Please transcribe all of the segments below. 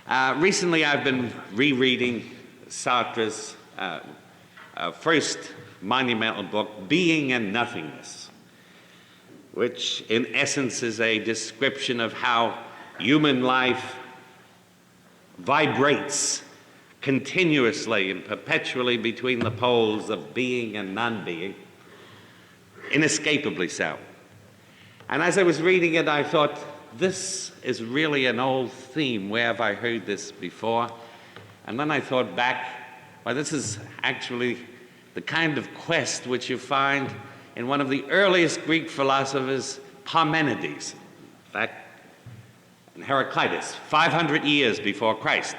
Recently, I've been rereading Sartre's first monumental book, Being and Nothingness, which in essence is a description of how human life vibrates continuously and perpetually between the poles of being and non-being, inescapably so. And as I was reading it, I thought, this is really an old theme. Where have I heard this before? And then I thought back, well, this is actually the kind of quest which you find in one of the earliest Greek philosophers, Parmenides. In fact, in Heraclitus, 500 years before Christ.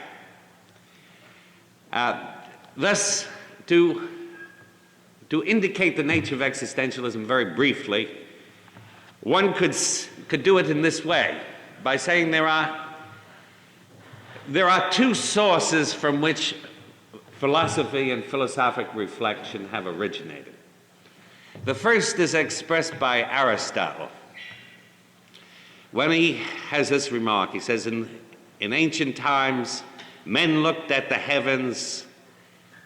Thus, to indicate the nature of existentialism very briefly, one could do it in this way, by saying there are two sources from which philosophy and philosophic reflection have originated. The first is expressed by Aristotle, when he has this remark. He says, in ancient times, men looked at the heavens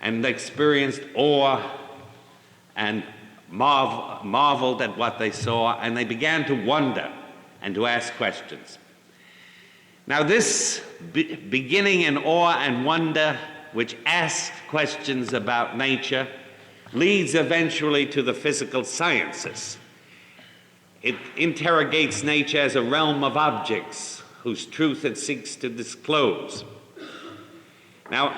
and experienced awe and marveled at what they saw, and they began to wonder and to ask questions. Now this beginning in awe and wonder, which asks questions about nature, leads eventually to the physical sciences. It interrogates nature as a realm of objects whose truth it seeks to disclose. Now,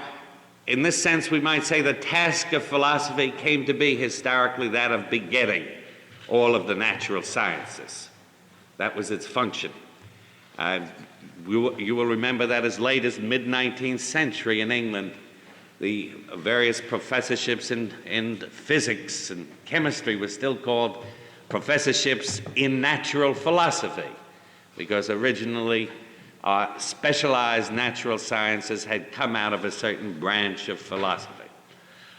in this sense, we might say the task of philosophy came to be historically that of begetting all of the natural sciences. That was its function. You will remember that as late as mid-19th century in England, the various professorships in physics and chemistry were still called professorships in natural philosophy, because originally specialized natural sciences had come out of a certain branch of philosophy.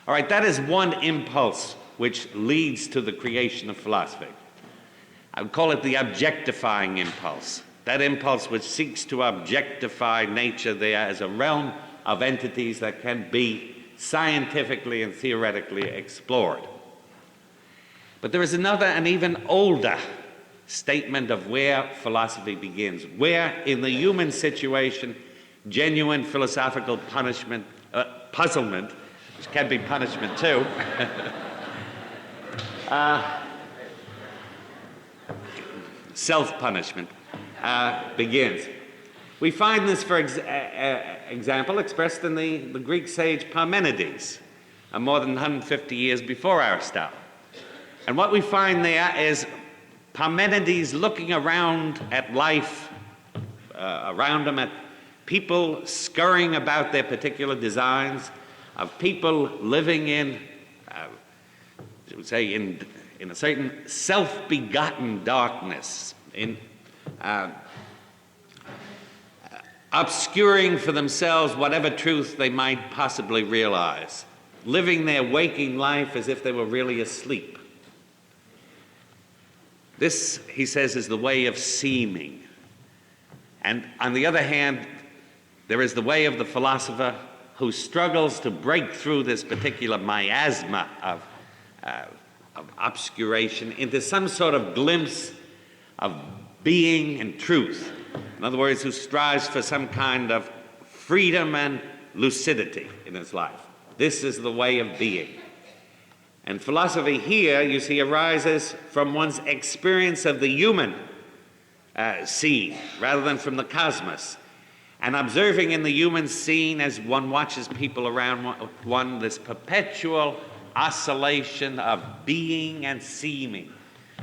All right, that is one impulse which leads to the creation of philosophy. I would call it the objectifying impulse. That impulse which seeks to objectify nature there as a realm of entities that can be scientifically and theoretically explored. But there is another and even older statement of where philosophy begins, where in the human situation, genuine philosophical puzzlement, which can be punishment too, self-punishment begins. We find this, for example, expressed in the Greek sage Parmenides, more than 150 years before Aristotle. And what we find there is Parmenides looking around at life, around him, at people scurrying about their particular designs, of people living in, say, in a certain self-begotten darkness, in obscuring for themselves whatever truth they might possibly realize, living their waking life as if they were really asleep. This, he says, is the way of seeming. And on the other hand, there is the way of the philosopher who struggles to break through this particular miasma of obscuration into some sort of glimpse of being and truth. In other words, who strives for some kind of freedom and lucidity in his life. This is the way of being. And philosophy here, you see, arises from one's experience of the human scene rather than from the cosmos. And observing in the human scene as one watches people around one, this perpetual oscillation of being and seeming,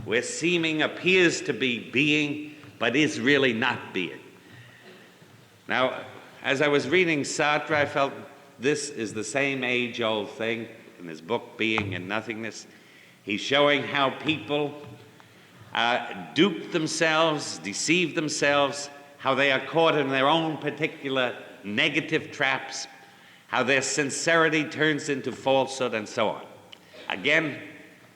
where seeming appears to be being, but is really not being. Now, as I was reading Sartre, I felt this is the same age-old thing. In his book, Being and Nothingness, he's showing how people dupe themselves, deceive themselves, how they are caught in their own particular negative traps, how their sincerity turns into falsehood, and so on. Again,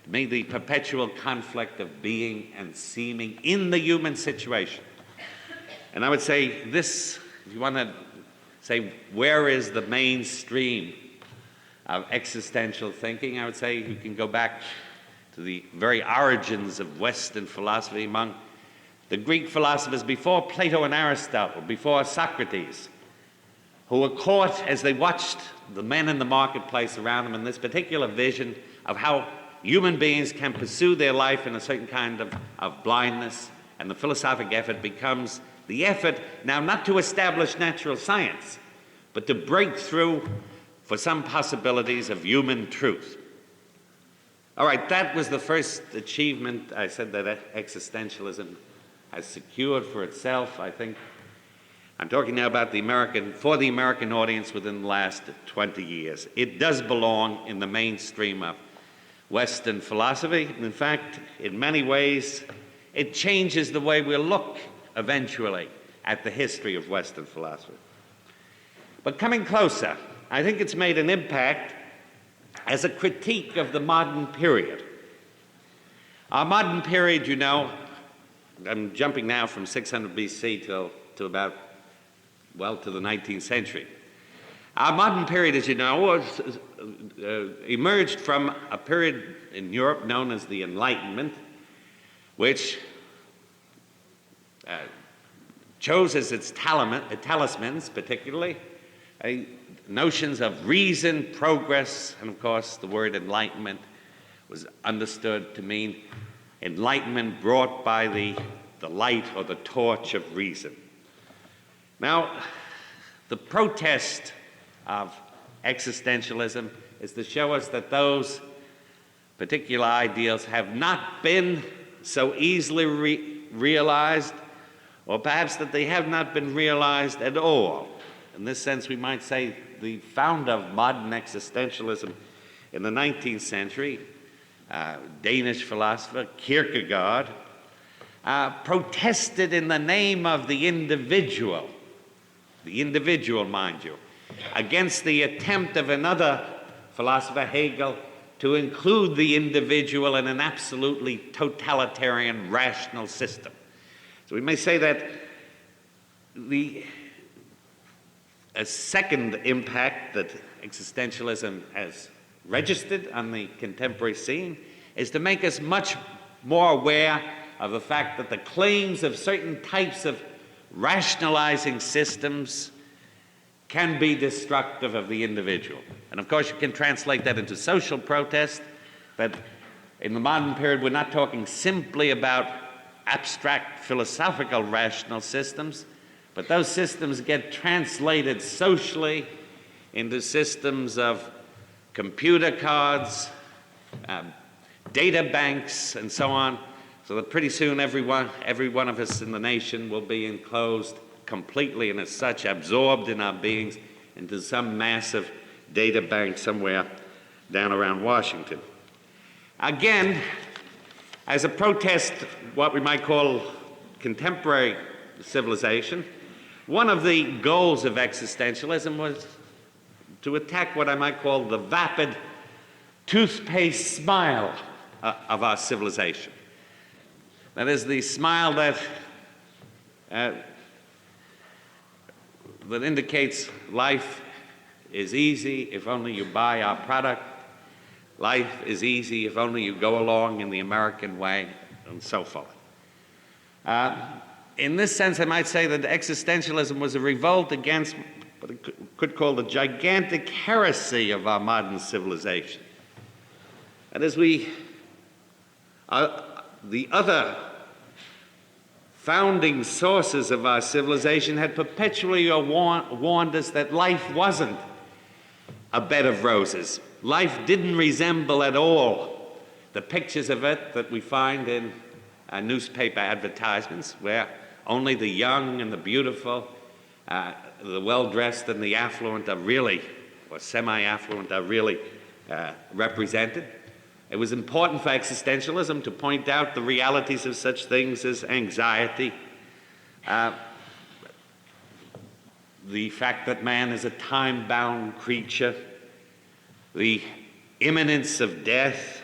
to me, the perpetual conflict of being and seeming in the human situation. And I would say this, if you want to say, where is the mainstream of existential thinking? I would say you can go back to the very origins of Western philosophy among the Greek philosophers before Plato and Aristotle, before Socrates, who were caught as they watched the men in the marketplace around them in this particular vision of how human beings can pursue their life in a certain kind of blindness, and the philosophic effort becomes the effort now not to establish natural science, but to break through for some possibilities of human truth. All right, that was the first achievement. I said that existentialism has secured for itself. I think I'm talking now about for the American audience within the last 20 years. It does belong in the mainstream of Western philosophy. In fact, in many ways, it changes the way we look eventually at the history of Western philosophy. But coming closer, I think it's made an impact as a critique of the modern period. Our modern period, you know, I'm jumping now from 600 BC to about, well, to the 19th century. Our modern period, as you know, was, emerged from a period in Europe known as the Enlightenment, which chose as its talismans, particularly, notions of reason, progress, and of course the word enlightenment was understood to mean enlightenment brought by the light or the torch of reason. Now, the protest of existentialism is to show us that those particular ideals have not been so easily realized, or perhaps that they have not been realized at all. In this sense, we might say the founder of modern existentialism in the 19th century, Danish philosopher Kierkegaard, protested in the name of the individual, mind you, against the attempt of another philosopher, Hegel, to include the individual in an absolutely totalitarian, rational system. So we may say that a second impact that existentialism has registered on the contemporary scene is to make us much more aware of the fact that the claims of certain types of rationalizing systems can be destructive of the individual. And of course, you can translate that into social protest, but in the modern period, we're not talking simply about abstract philosophical rational systems, but those systems get translated socially into systems of computer cards, data banks, and so on, so that pretty soon every one of us in the nation will be enclosed completely and as such absorbed in our beings into some massive data bank somewhere down around Washington. Again, as a protest, what we might call contemporary civilization, one of the goals of existentialism was to attack what I might call the vapid toothpaste smile of our civilization. That is the smile that indicates life is easy if only you buy our product. Life is easy if only you go along in the American way, and so forth. In this sense, I might say that existentialism was a revolt against what I could call the gigantic heresy of our modern civilization. And as the other founding sources of our civilization had perpetually warned us that life wasn't a bed of roses. Life didn't resemble at all the pictures of it that we find in newspaper advertisements, where only the young and the beautiful, the well-dressed and the affluent are really, or semi-affluent are really represented. It was important for existentialism to point out the realities of such things as anxiety, the fact that man is a time-bound creature, the imminence of death,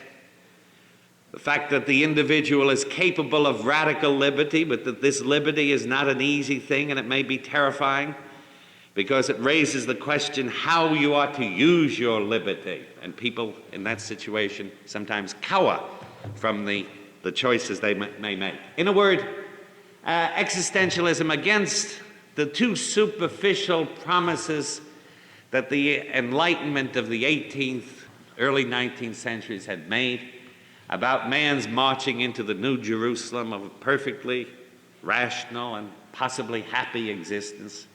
the fact that the individual is capable of radical liberty, but that this liberty is not an easy thing and it may be terrifying. because it raises the question how you ought to use your liberty. And people in that situation sometimes cower from the choices they may make. In a word, existentialism against the too superficial promises that the Enlightenment of the 18th, early 19th centuries had made about man's marching into the New Jerusalem of a perfectly rational and possibly happy existence.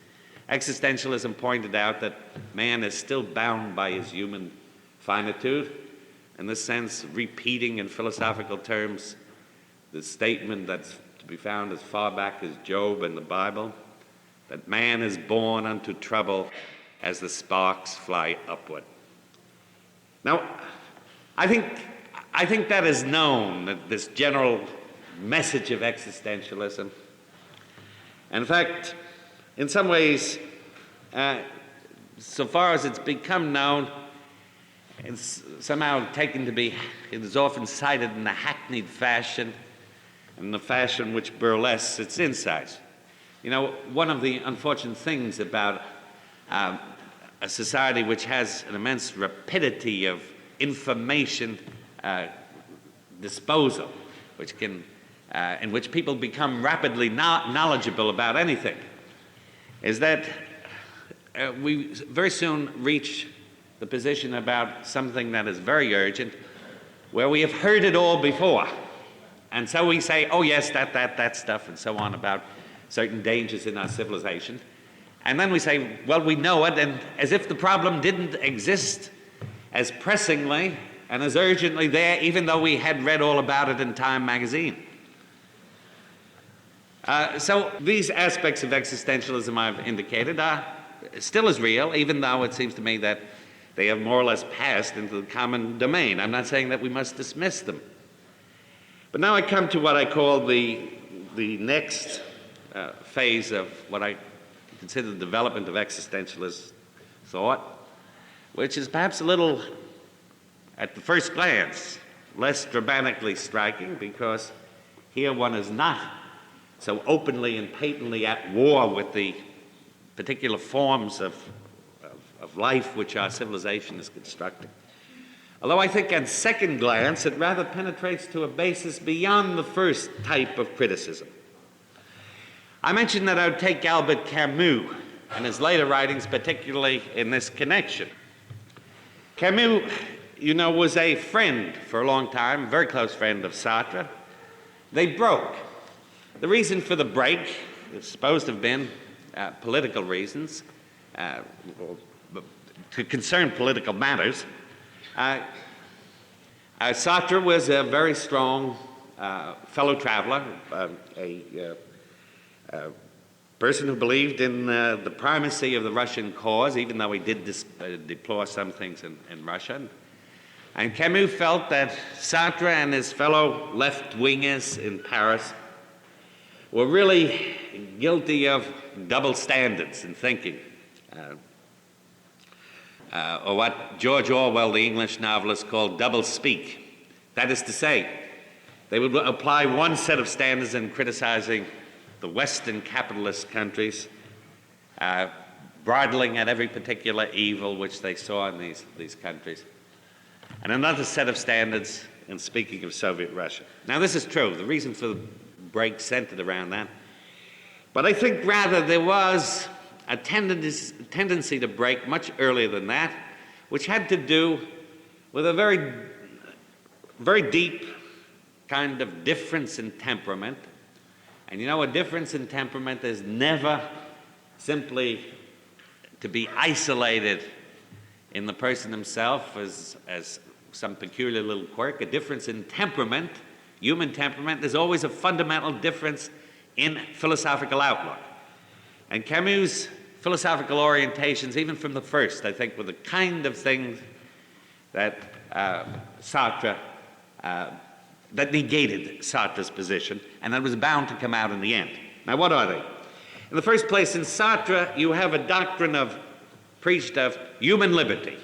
Existentialism pointed out that man is still bound by his human finitude, in this sense, repeating in philosophical terms the statement that's to be found as far back as Job in the Bible, that man is born unto trouble as the sparks fly upward. Now, I think that is known, that this general message of existentialism. And in fact, in some ways, so far as it's become known, it's somehow taken to be, it is often cited in a hackneyed fashion, in the fashion which burlesques its insights. You know, one of the unfortunate things about a society which has an immense rapidity of information disposal, which can, in which people become rapidly knowledgeable about anything, is that we very soon reach the position about something that is very urgent, where we have heard it all before. And so we say, oh yes, that stuff, and so on, about certain dangers in our civilization. And then we say, well, we know it, and as if the problem didn't exist as pressingly and as urgently there, even though we had read all about it in Time magazine. So these aspects of existentialism I've indicated are still as real, even though it seems to me that they have more or less passed into the common domain. I'm not saying that we must dismiss them. But now I come to what I call the next phase of what I consider the development of existentialist thought, which is perhaps a little, at the first glance, less dramatically striking, because here one is not so openly and patently at war with the particular forms of life which our civilization is constructing. Although I think at second glance it rather penetrates to a basis beyond the first type of criticism. I mentioned that I would take Albert Camus and his later writings, particularly in this connection. Camus, you know, was a friend for a long time, very close friend of Sartre. They broke. The reason for the break is supposed to have been political reasons, to concern political matters. Sartre was a very strong fellow traveler, a person who believed in the primacy of the Russian cause, even though he did deplore some things in Russia. And Camus felt that Sartre and his fellow left-wingers in Paris were really guilty of double standards in thinking, or what George Orwell, the English novelist, called double speak. That is to say, they would apply one set of standards in criticizing the Western capitalist countries, bridling at every particular evil which they saw in these countries, and another set of standards in speaking of Soviet Russia. Now, this is true. The reason for the break centered around that. But I think rather there was a tendency to break much earlier than that, which had to do with a very, very deep kind of difference in temperament. And you know, a difference in temperament is never simply to be isolated in the person himself as some peculiar little quirk. A difference in temperament, human temperament, is always a fundamental difference in philosophical outlook. And Camus' philosophical orientations, even from the first, I think, were the kind of things that Sartre, that negated Sartre's position, and that was bound to come out in the end. Now, what are they? In the first place, in Sartre, you have a doctrine preached of human liberty,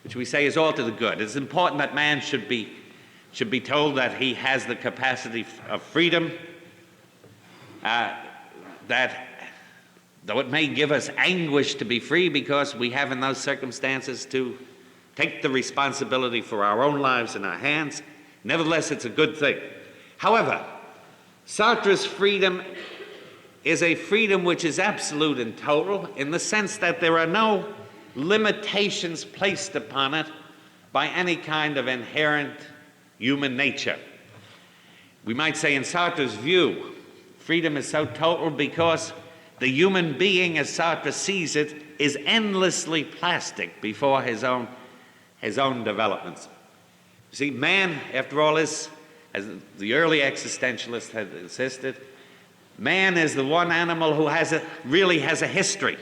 which we say is all to the good. It's important that man should be told that he has the capacity of freedom, that though it may give us anguish to be free because we have in those circumstances to take the responsibility for our own lives in our hands, nevertheless it's a good thing. However, Sartre's freedom is a freedom which is absolute and total in the sense that there are no limitations placed upon it by any kind of inherent human nature. We might say in Sartre's view, freedom is so total because the human being, as Sartre sees it, is endlessly plastic before his own developments. You see, man, after all, is, as the early existentialists had insisted, man is the one animal who really has a history.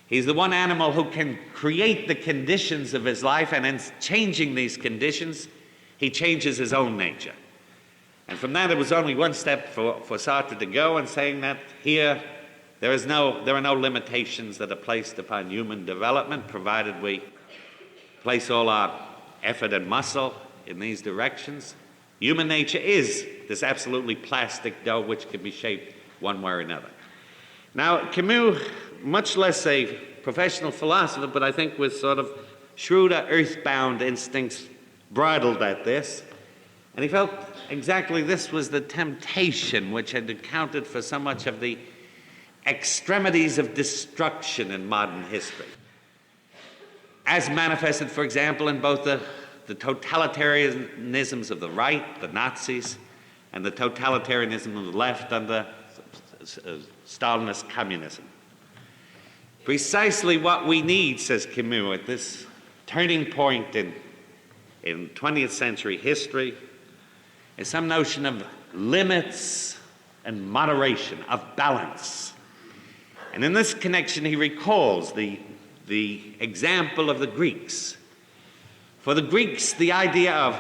He's the one animal who can create the conditions of his life, and in changing these conditions, he changes his own nature. And from that, it was only one step for Sartre to go in saying that here there are no limitations that are placed upon human development, provided we place all our effort and muscle in these directions. Human nature is this absolutely plastic dough which can be shaped one way or another. Now, Camus, much less a professional philosopher, but I think with sort of shrewder earthbound instincts, bridled at this, and he felt exactly this was the temptation which had accounted for so much of the extremities of destruction in modern history, as manifested, for example, in both the totalitarianisms of the right, the Nazis, and the totalitarianism of the left under Stalinist communism. Precisely what we need, says Camus, at this turning point in 20th century history is some notion of limits and moderation, of balance. And in this connection, he recalls the example of the Greeks. For the Greeks, the idea of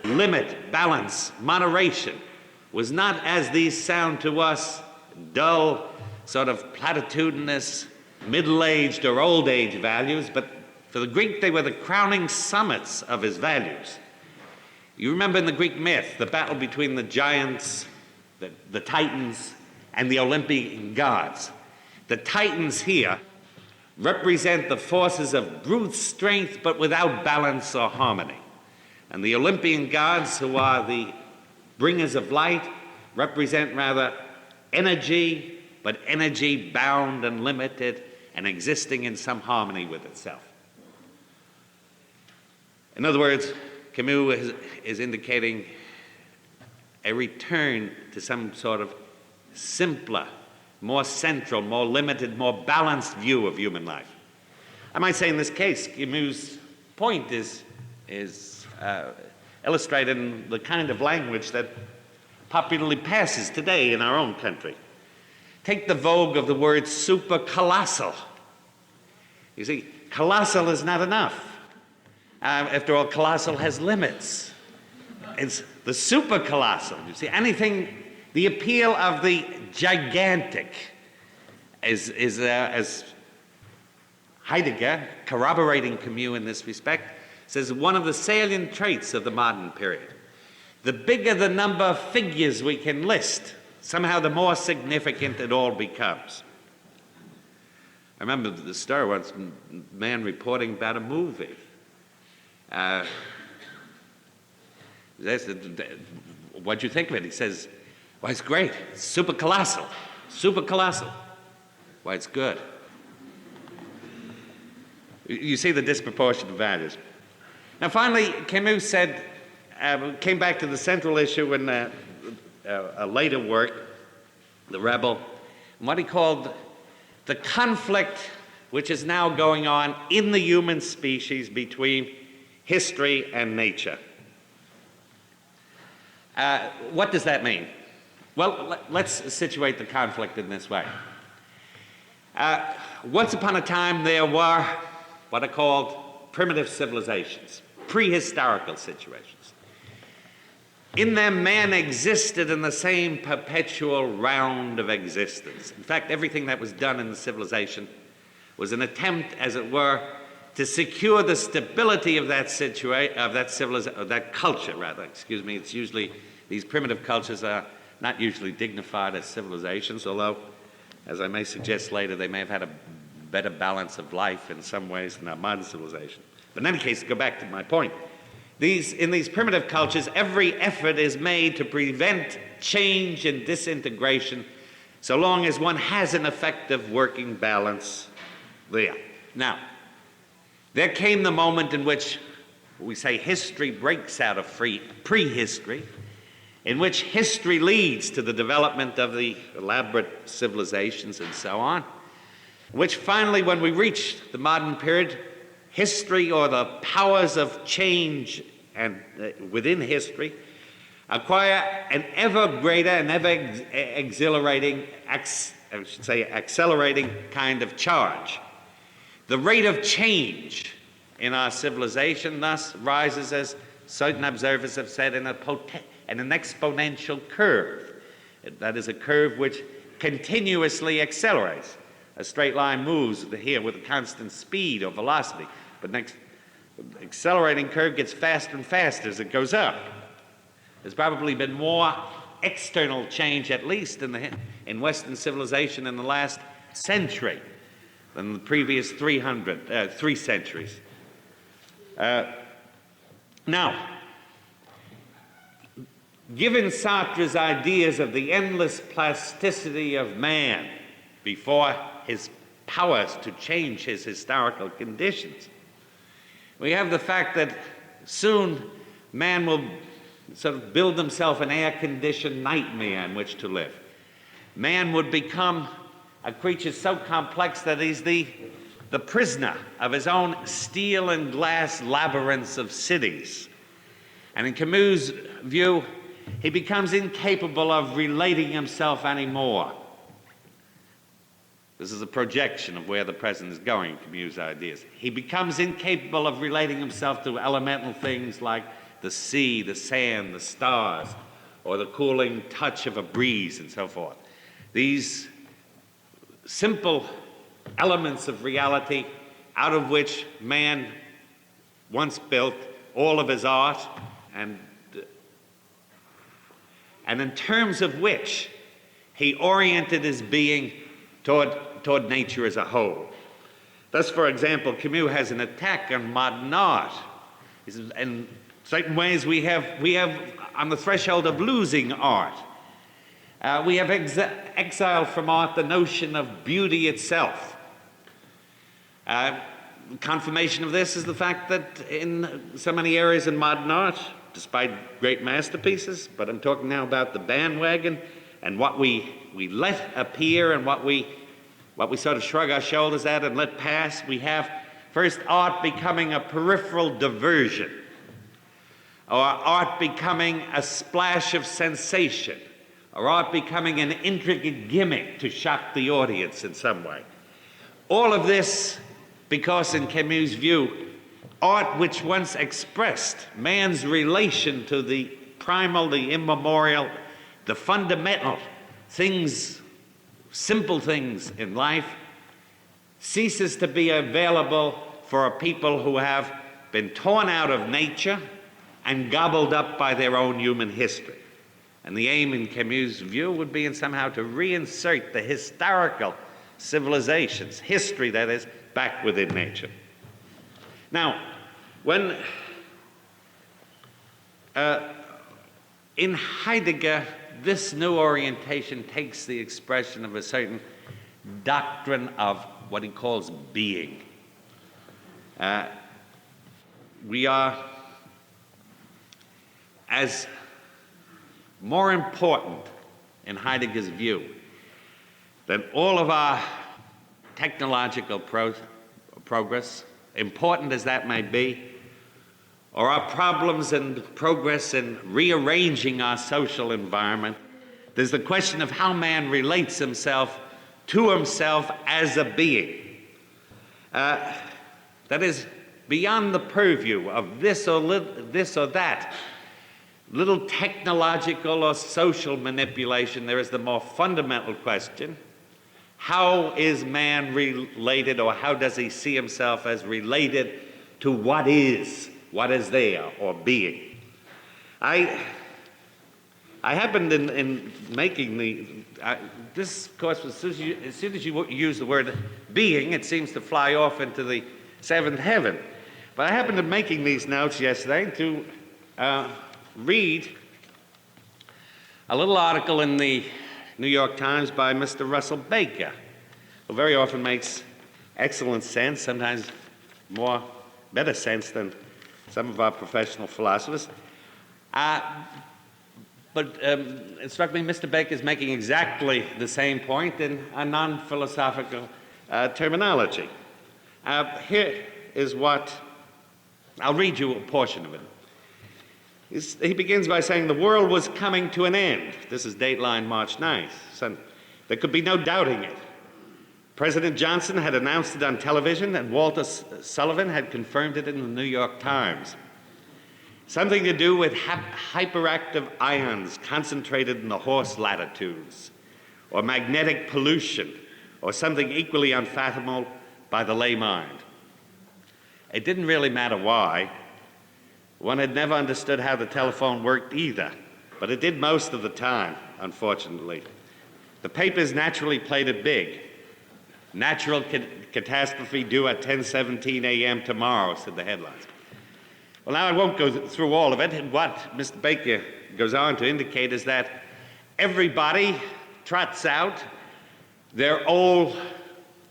limit, balance, moderation was not, as these sound to us, dull, sort of platitudinous, middle-aged or old-age values, but for the Greek, they were the crowning summits of his values. You remember in the Greek myth, the battle between the giants, the Titans, and the Olympian gods. The Titans here represent the forces of brute strength, but without balance or harmony. And the Olympian gods, who are the bringers of light, represent rather energy, but energy bound and limited and existing in some harmony with itself. In other words, Camus is indicating a return to some sort of simpler, more central, more limited, more balanced view of human life. I might say in this case, Camus' point is illustrated in the kind of language that popularly passes today in our own country. Take the vogue of the word super-colossal. You see, colossal is not enough. After all, colossal has limits. It's the super-colossal. You see, anything, the appeal of the gigantic is as Heidegger, corroborating Camus in this respect, says one of the salient traits of the modern period. The bigger the number of figures we can list, somehow the more significant it all becomes. I remember the story once, a man reporting about a movie. What'd you think of it? He says, well, it's great. It's super colossal. Super colossal. Why, it's good. You see the disproportion of values. Now, finally, Camus said, came back to the central issue in a later work, The Rebel, and what he called the conflict which is now going on in the human species between history and nature. What does that mean? Well, let's situate the conflict in this way. Once upon a time, there were what are called primitive civilizations, prehistorical situations. In them, man existed in the same perpetual round of existence. In fact, everything that was done in the civilization was an attempt, as it were, to secure the stability of that culture, rather. Excuse me. It's usually, these primitive cultures are not usually dignified as civilizations, although as I may suggest later, they may have had a better balance of life in some ways than our modern civilization. But in any case, to go back to my point, in these primitive cultures, every effort is made to prevent change and disintegration so long as one has an effective working balance there. Now, there came the moment in which we say history breaks out of prehistory, in which history leads to the development of the elaborate civilizations and so on, which finally, when we reach the modern period, history, or the powers of change and within history, acquire an ever greater and ever accelerating kind of charge. The rate of change in our civilization thus rises, as certain observers have said, in an exponential curve. That is a curve which continuously accelerates. A straight line moves here with a constant speed or velocity, but next accelerating curve gets faster and faster as it goes up. There's probably been more external change, at least in Western civilization, in the last century than the previous 3 centuries. Now, given Sartre's ideas of the endless plasticity of man before his powers to change his historical conditions, we have the fact that soon man will sort of build himself an air-conditioned nightmare in which to live. Man would become a creature so complex that he's the prisoner of his own steel and glass labyrinths of cities. And in Camus' view, he becomes incapable of relating himself anymore. This is a projection of where the present is going, Camus' ideas. He becomes incapable of relating himself to elemental things like the sea, the sand, the stars, or the cooling touch of a breeze and so forth. These simple elements of reality out of which man once built all of his art, and in terms of which he oriented his being toward nature as a whole. Thus, for example, Camus has an attack on modern art. In certain ways, we have on the threshold of losing art. We have exiled from art the notion of beauty itself. Confirmation of this is the fact that in so many areas in modern art, despite great masterpieces, but I'm talking now about the bandwagon and what we let appear and what we sort of shrug our shoulders at and let pass, we have first art becoming a peripheral diversion, or art becoming a splash of sensation, or art becoming an intricate gimmick to shock the audience in some way. All of this because, in Camus' view, art which once expressed man's relation to the primal, the immemorial, the fundamental things, simple things in life, ceases to be available for a people who have been torn out of nature and gobbled up by their own human history. And the aim in Camus' view would be in somehow to reinsert the historical civilizations, history that is, back within nature. Now, when in Heidegger, this new orientation takes the expression of a certain doctrine of what he calls being. We are as more important in Heidegger's view than all of our technological progress, important as that may be, or our problems and progress in rearranging our social environment. There's the question of how man relates himself to himself as a being. That is beyond the purview of this or that little technological or social manipulation. There is the more fundamental question: how is man related, or how does he see himself as related to what is there, or being? I happened in making this course, as soon as you use the word being, it seems to fly off into the seventh heaven. But I happened to making these notes yesterday to read a little article in the New York Times by Mr. Russell Baker, who very often makes excellent sense, sometimes better sense than some of our professional philosophers. But it struck me Mr. Baker is making exactly the same point in a non-philosophical terminology. Here is what, I'll read you a portion of it. He begins by saying, the world was coming to an end. This is Dateline March 9th. So there could be no doubting it. President Johnson had announced it on television, and Walter Sullivan had confirmed it in the New York Times. Something to do with hyperactive ions concentrated in the horse latitudes, or magnetic pollution, or something equally unfathomable by the lay mind. It didn't really matter why. One had never understood how the telephone worked either, but it did most of the time, unfortunately. The papers naturally played it big. Natural catastrophe due at 10:17 a.m. tomorrow, said the headlines. Well, now I won't go through all of it. And what Mr. Baker goes on to indicate is that everybody trots out their old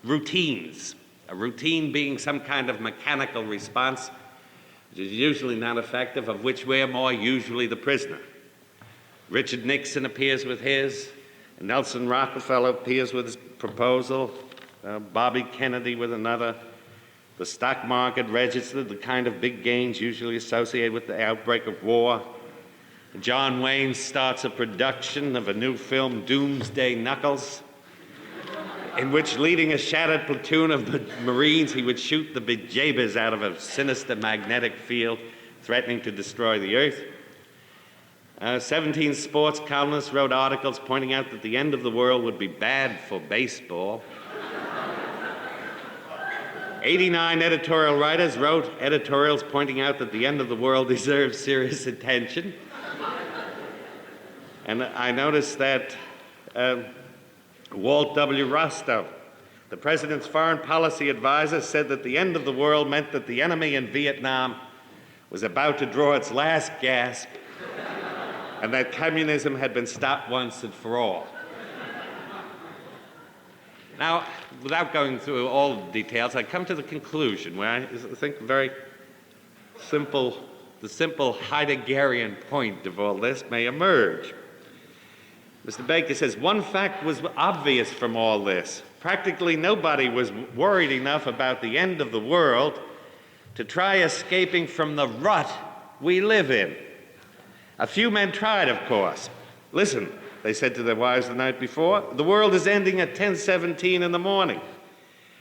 routines, a routine being some kind of mechanical response, which is usually not effective, of which we're more usually the prisoner. Richard Nixon appears with his, Nelson Rockefeller appears with his proposal, Bobby Kennedy with another. The stock market registered the kind of big gains usually associated with the outbreak of war. John Wayne starts a production of a new film, Doomsday Knuckles, in which, leading a shattered platoon of Marines, he would shoot the bejabbers out of a sinister magnetic field threatening to destroy the Earth. 17 sports columnists wrote articles pointing out that the end of the world would be bad for baseball. 89 editorial writers wrote editorials pointing out that the end of the world deserves serious attention. And I noticed that Walt W. Rostow, the president's foreign policy advisor, said that the end of the world meant that the enemy in Vietnam was about to draw its last gasp and that communism had been stopped once and for all. Now, without going through all the details, I come to the conclusion where I think the simple Heideggerian point of all this may emerge. Mr. Baker says, one fact was obvious from all this. Practically nobody was worried enough about the end of the world to try escaping from the rut we live in. A few men tried, of course. Listen, they said to their wives the night before, the world is ending at 10:17 in the morning.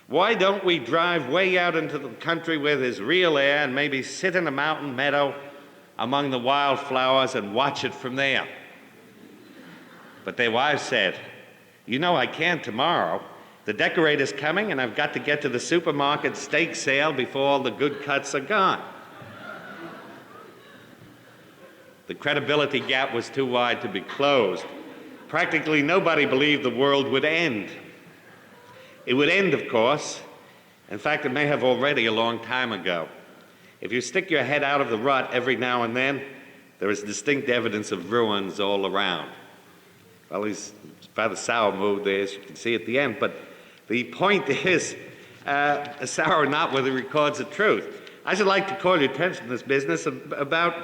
Why don't we drive way out into the country where there's real air and maybe sit in a mountain meadow among the wildflowers and watch it from there? But their wives said, you know I can't tomorrow. The decorator's coming and I've got to get to the supermarket steak sale before all the good cuts are gone. The credibility gap was too wide to be closed. Practically nobody believed the world would end. It would end, of course. In fact, it may have already a long time ago. If you stick your head out of the rut every now and then, there is distinct evidence of ruins all around. Well, he's rather sour mood there, as you can see at the end. But the point is, sour or not, whether he records the truth. I should like to call your attention to this business about,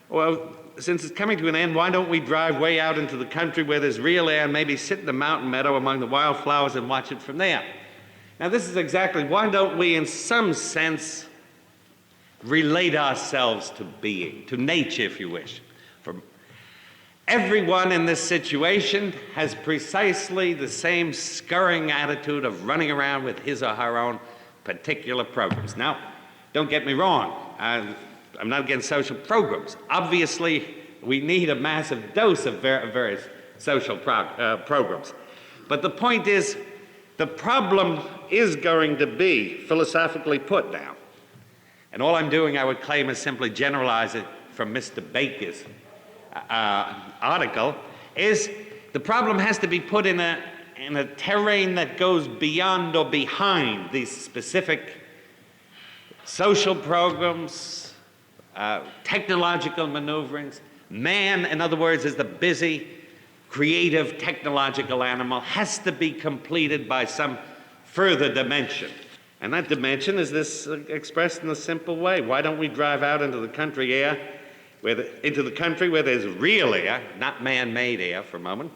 well, since it's coming to an end, why don't we drive way out into the country where there's real air and maybe sit in the mountain meadow among the wildflowers and watch it from there? Now, this is exactly, why don't we, in some sense, relate ourselves to being, to nature, if you wish. Everyone in this situation has precisely the same scurrying attitude of running around with his or her own particular programs. Now, don't get me wrong. I'm not against social programs. Obviously, we need a massive dose of various social programs. But the point is, the problem is going to be philosophically put now. And all I'm doing, I would claim, is simply generalize it from Mr. Baker's article is the problem has to be put in a terrain that goes beyond or behind these specific social programs, technological maneuverings. Man, in other words, is the busy, creative, technological animal, has to be completed by some further dimension. And that dimension is this expressed in a simple way. Why don't we drive out into the country air, into the country where there's real air, not man-made air for a moment,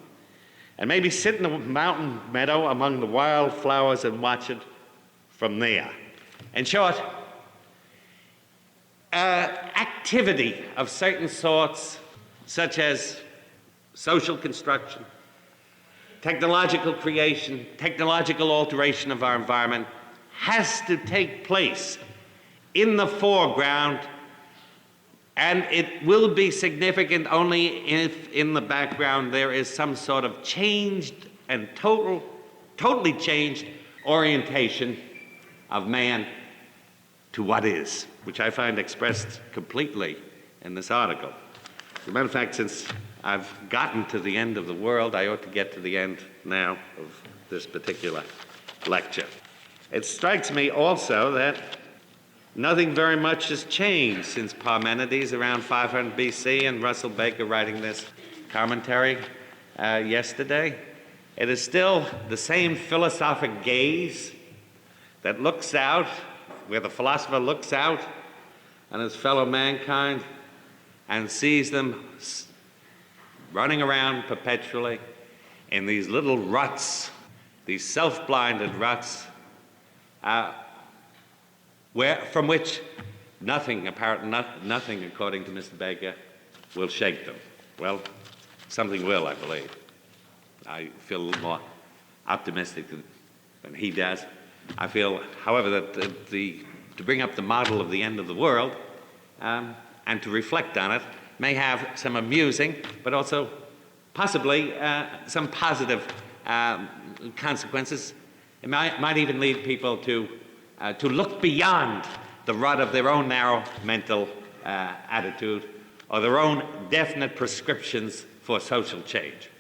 and maybe sit in a mountain meadow among the wild flowers and watch it from there. In short, activity of certain sorts, such as social construction, technological creation, technological alteration of our environment, has to take place in the foreground, and it will be significant only if in the background there is some sort of changed and totally changed orientation of man to what is, which I find expressed completely in this article. As a matter of fact, since I've gotten to the end of the world, I ought to get to the end now of this particular lecture. It strikes me also that nothing very much has changed since Parmenides around 500 BC and Russell Baker writing this commentary yesterday. It is still the same philosophic gaze that looks out, where the philosopher looks out on his fellow mankind and sees them running around perpetually in these little ruts, these self-blinded ruts, from which nothing, according to Mr. Baker, will shake them. Well, something will, I believe. I feel a little more optimistic than he does. I feel, however, that to bring up the model of the end of the world and to reflect on it may have some amusing, but also possibly some positive consequences. It might even lead people to look beyond the rut of their own narrow mental attitude or their own definite prescriptions for social change.